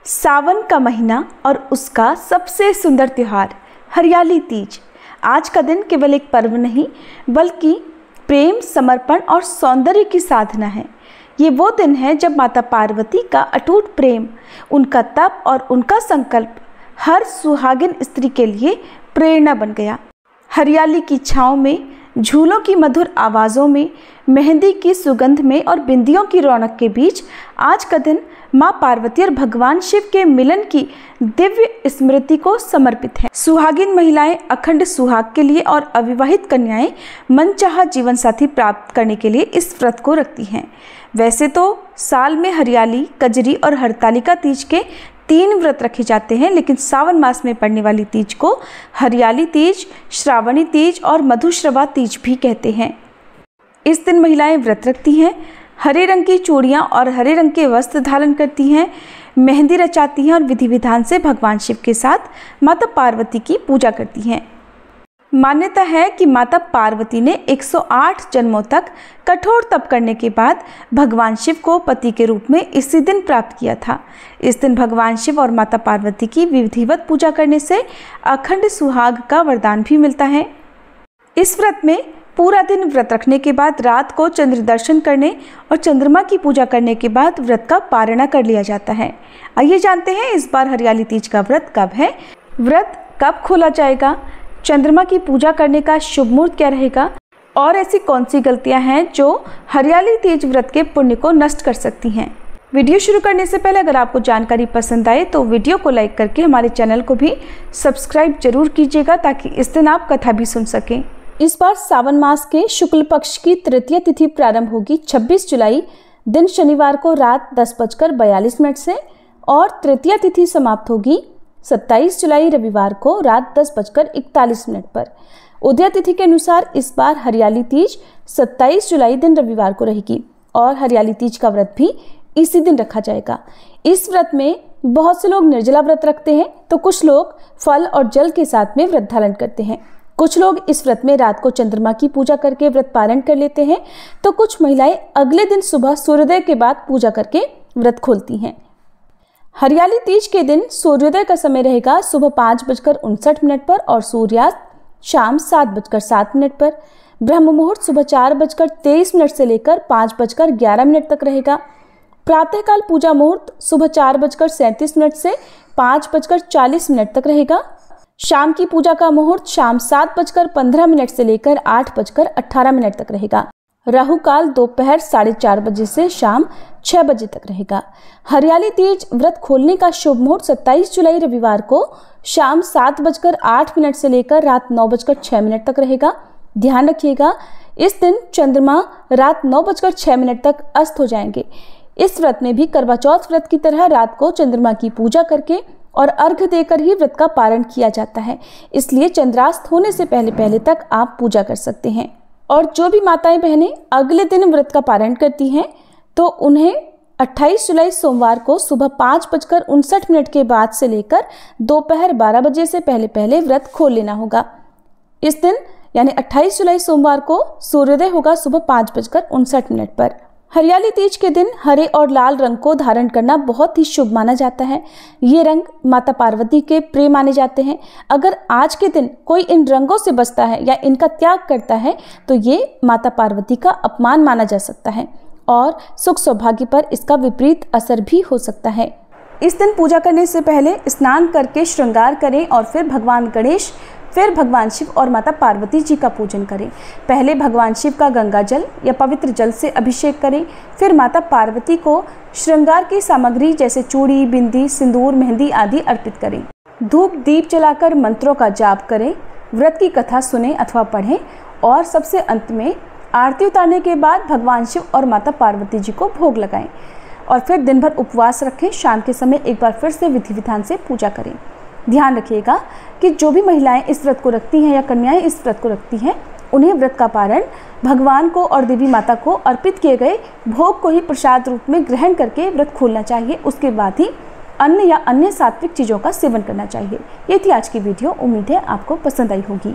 सावन का महीना और उसका सबसे सुंदर त्यौहार हरियाली तीज। आज का दिन केवल एक पर्व नहीं बल्कि प्रेम, समर्पण और सौंदर्य की साधना है। ये वो दिन है जब माता पार्वती का अटूट प्रेम, उनका तप और उनका संकल्प हर सुहागिन स्त्री के लिए प्रेरणा बन गया। हरियाली की छाँव में, झूलों की मधुर आवाज़ों में, मेहंदी की सुगंध में और बिंदियों की रौनक के बीच आज का दिन माँ पार्वती और भगवान शिव के मिलन की दिव्य स्मृति को समर्पित है। सुहागिन महिलाएं अखंड सुहाग के लिए और अविवाहित कन्याएं मनचाहा जीवन साथी प्राप्त करने के लिए इस व्रत को रखती हैं। वैसे तो साल में हरियाली, कजरी और हरतालिका तीज के 3 व्रत रखे जाते हैं, लेकिन सावन मास में पड़ने वाली तीज को हरियाली तीज, श्रावणी तीज और मधुश्रवा तीज भी कहते हैं। इस दिन महिलाएं व्रत रखती हैं, हरे रंग की चूड़ियाँ और हरे रंग के वस्त्र धारण करती हैं, मेहंदी रचाती हैं और विधि विधान से भगवान शिव के साथ माता पार्वती की पूजा करती हैं। मान्यता है कि माता पार्वती ने 108 जन्मों तक कठोर तप करने के बाद भगवान शिव को पति के रूप में इसी दिन प्राप्त किया था। इस दिन भगवान शिव और माता पार्वती की विधिवत पूजा करने से अखंड सुहाग का वरदान भी मिलता है। इस व्रत में पूरा दिन व्रत रखने के बाद रात को चंद्र दर्शन करने और चंद्रमा की पूजा करने के बाद व्रत का पारणा कर लिया जाता है। आइए जानते हैं इस बार हरियाली तीज का व्रत कब है, व्रत कब खोला जाएगा, चंद्रमा की पूजा करने का शुभ मुहूर्त क्या रहेगा और ऐसी कौन सी गलतियां हैं जो हरियाली तीज व्रत के पुण्य को नष्ट कर सकती हैं। वीडियो शुरू करने से पहले अगर आपको जानकारी पसंद आए तो वीडियो को लाइक करके हमारे चैनल को भी सब्सक्राइब जरूर कीजिएगा ताकि इस दिन आप कथा भी सुन सकें। इस बार सावन मास के शुक्ल पक्ष की तृतीय तिथि प्रारंभ होगी 26 जुलाई दिन शनिवार को रात 10:42 से और तृतीय तिथि समाप्त होगी 27 जुलाई रविवार को रात 10:41 पर। उदय तिथि के अनुसार इस बार हरियाली तीज 27 जुलाई दिन रविवार को रहेगी और हरियाली तीज का व्रत भी इसी दिन रखा जाएगा। इस व्रत में बहुत से लोग निर्जला व्रत रखते हैं तो कुछ लोग फल और जल के साथ में व्रत धारण करते हैं। कुछ लोग इस व्रत में रात को चंद्रमा की पूजा करके व्रत पारण कर लेते हैं तो कुछ महिलाएं अगले दिन सुबह सूर्योदय के बाद पूजा करके व्रत खोलती हैं। हरियाली तीज के दिन सूर्योदय का समय रहेगा सुबह 5:59 पर और सूर्यास्त शाम 7:07 पर। ब्रह्म मुहूर्त सुबह 4:23 से लेकर 5:11 तक रहेगा। प्रातःकाल पूजा मुहूर्त सुबह 4:37 से 5:40 तक रहेगा। शाम की पूजा का मुहूर्त शाम 7:15 से लेकर 8:18 तक रहेगा। राहु काल दोपहर 4:30 बजे से शाम 6 बजे तक रहेगा। हरियाली तीज व्रत खोलने का शुभ मुहूर्त 27 जुलाई रविवार को शाम 7:08 से लेकर रात 9:06 तक रहेगा। ध्यान रखिएगा, इस दिन चंद्रमा रात 9:06 तक अस्त हो जाएंगे। इस व्रत में भी करवा चौथ व्रत की तरह रात को चंद्रमा की पूजा करके और अर्घ्य देकर ही व्रत का पारण किया जाता है, इसलिए चंद्रास्त होने से पहले तक आप पूजा कर सकते हैं। और जो भी माताएं बहनें अगले दिन व्रत का पारण करती हैं तो उन्हें 28 जुलाई सोमवार को सुबह 5:59 के बाद से लेकर दोपहर 12 बजे से पहले व्रत खोल लेना होगा। इस दिन यानी 28 जुलाई सोमवार को सूर्योदय होगा सुबह 5:59 पर। हरियाली तीज के दिन हरे और लाल रंग को धारण करना बहुत ही शुभ माना जाता है। ये रंग माता पार्वती के प्रिय माने जाते हैं। अगर आज के दिन कोई इन रंगों से बचता है या इनका त्याग करता है तो ये माता पार्वती का अपमान माना जा सकता है और सुख सौभाग्य पर इसका विपरीत असर भी हो सकता है। इस दिन पूजा करने से पहले स्नान करके श्रृंगार करें और फिर भगवान गणेश, फिर भगवान शिव और माता पार्वती जी का पूजन करें। पहले भगवान शिव का गंगा जल या पवित्र जल से अभिषेक करें, फिर माता पार्वती को श्रृंगार की सामग्री जैसे चूड़ी, बिंदी, सिंदूर, मेहंदी आदि अर्पित करें। धूप दीप जलाकर मंत्रों का जाप करें, व्रत की कथा सुने अथवा पढ़ें और सबसे अंत में आरती उतारने के बाद भगवान शिव और माता पार्वती जी को भोग लगाएं और फिर दिन भर उपवास रखें। शाम के समय एक बार फिर से विधि विधान से पूजा करें। ध्यान रखिएगा कि जो भी महिलाएं इस व्रत को रखती हैं या कन्याएं इस व्रत को रखती हैं उन्हें व्रत का पारण भगवान को और देवी माता को अर्पित किए गए भोग को ही प्रसाद रूप में ग्रहण करके व्रत खोलना चाहिए। उसके बाद ही अन्न या अन्य सात्विक चीज़ों का सेवन करना चाहिए। ये थी आज की वीडियो। उम्मीद है आपको पसंद आई होगी।